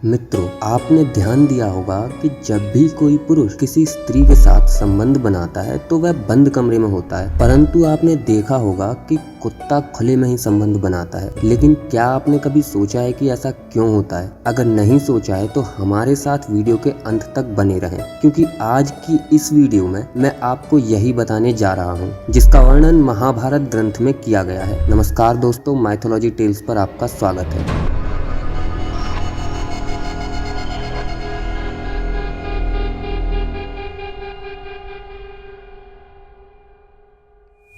मित्रों, आपने ध्यान दिया होगा कि जब भी कोई पुरुष किसी स्त्री के साथ संबंध बनाता है तो वह बंद कमरे में होता है, परंतु आपने देखा होगा कि कुत्ता खुले में ही संबंध बनाता है। लेकिन क्या आपने कभी सोचा है कि ऐसा क्यों होता है? अगर नहीं सोचा है तो हमारे साथ वीडियो के अंत तक बने रहें, क्योंकि आज की इस वीडियो में मैं आपको यही बताने जा रहा हूँ, जिसका वर्णन महाभारत ग्रंथ में किया गया है। नमस्कार दोस्तों, माइथोलॉजी टेल्स पर आपका स्वागत है।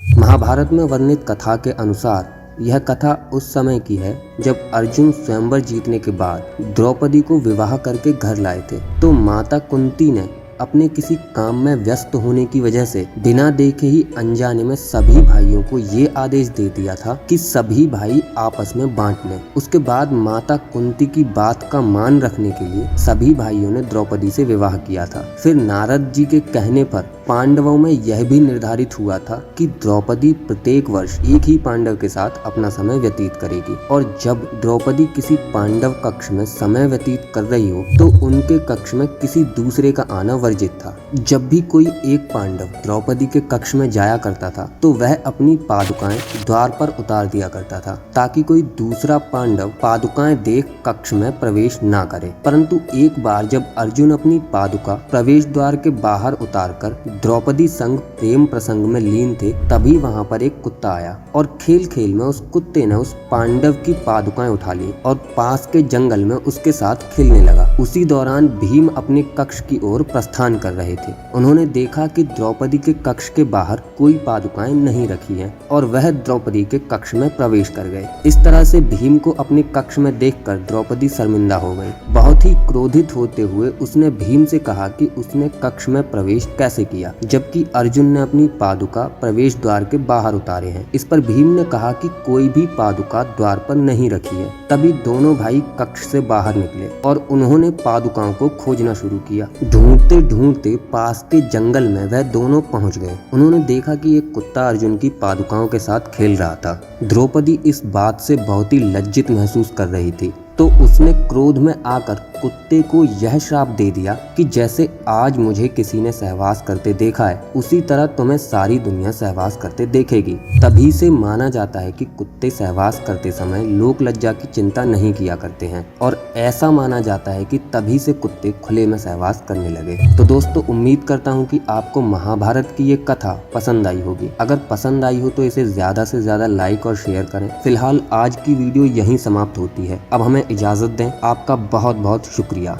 महाभारत में वर्णित कथा के अनुसार यह कथा उस समय की है जब अर्जुन स्वयंवर जीतने के बाद द्रौपदी को विवाह करके घर लाए थे। तो माता कुंती ने अपने किसी काम में व्यस्त होने की वजह से बिना देखे ही अनजाने में सभी भाइयों को ये आदेश दे दिया था कि सभी भाई आपस में बांट लें। उसके बाद माता कुंती की बात का मान रखने के लिए सभी भाइयों ने द्रौपदी से विवाह किया था। फिर नारद जी के कहने पर पांडवों में यह भी निर्धारित हुआ था कि द्रौपदी प्रत्येक वर्ष एक ही पांडव के साथ अपना समय व्यतीत करेगी, और जब द्रौपदी किसी पांडव कक्ष में समय व्यतीत कर रही हो तो उनके कक्ष में किसी दूसरे का आना वर्जित था। जब भी कोई एक पांडव द्रौपदी के कक्ष में जाया करता था तो वह अपनी पादुकाएं द्वार पर उतार दिया करता था, ताकि कोई दूसरा पांडव पादुकाएं देख कक्ष में प्रवेश ना करे। परंतु एक बार जब अर्जुन अपनी पादुका प्रवेश द्वार के बाहर उतारकर द्रौपदी संग प्रेम प्रसंग में लीन थे, तभी वहां पर एक कुत्ता आया और खेल खेल में उस कुत्ते ने उस पांडव की पादुकाएं उठा ली और पास के जंगल में उसके साथ खेलने लगा। उसी दौरान भीम अपने कक्ष की ओर प्रस्थान कर रहे थे। उन्होंने देखा कि द्रौपदी के कक्ष के बाहर कोई पादुकाएं नहीं रखी हैं और वह द्रौपदी के कक्ष में प्रवेश कर गए। इस तरह से भीम को अपने कक्ष में देखकर द्रौपदी शर्मिंदा हो गई। बहुत ही क्रोधित होते हुए उसने भीम से कहा कि उसने कक्ष में प्रवेश कैसे किया, जबकि अर्जुन ने अपनी पादुका प्रवेश द्वार के बाहर उतारे हैं। इस पर भीम ने कहा कि कोई भी पादुका द्वार पर नहीं रखी है। तभी दोनों भाई कक्ष से बाहर निकले और उन्होंने पादुकाओं को खोजना शुरू किया। ढूंढते ढूंढते पास के जंगल में वह दोनों पहुंच गए। उन्होंने देखा कि एक कुत्ता अर्जुन की पादुकाओं के साथ खेल रहा था। द्रौपदी इस बात से बहुत ही लज्जित महसूस कर रही थी, तो उसने क्रोध में आकर कुत्ते को यह श्राप दे दिया कि जैसे आज मुझे किसी ने सहवास करते देखा है, उसी तरह तुम्हें सारी दुनिया सहवास करते देखेगी। तभी से माना जाता है कि कुत्ते सहवास करते समय लोक लज्जा की चिंता नहीं किया करते हैं, और ऐसा माना जाता है कि तभी से कुत्ते खुले में सहवास करने लगे। तो दोस्तों, उम्मीद करता हूँ कि आपको महाभारत की ये कथा पसंद आई होगी। अगर पसंद आई हो तो इसे ज्यादा से ज्यादा लाइक और शेयर करें। फिलहाल आज की वीडियो यहीं समाप्त होती है। अब हमें इजाजत दें। आपका बहुत बहुत शुक्रिया।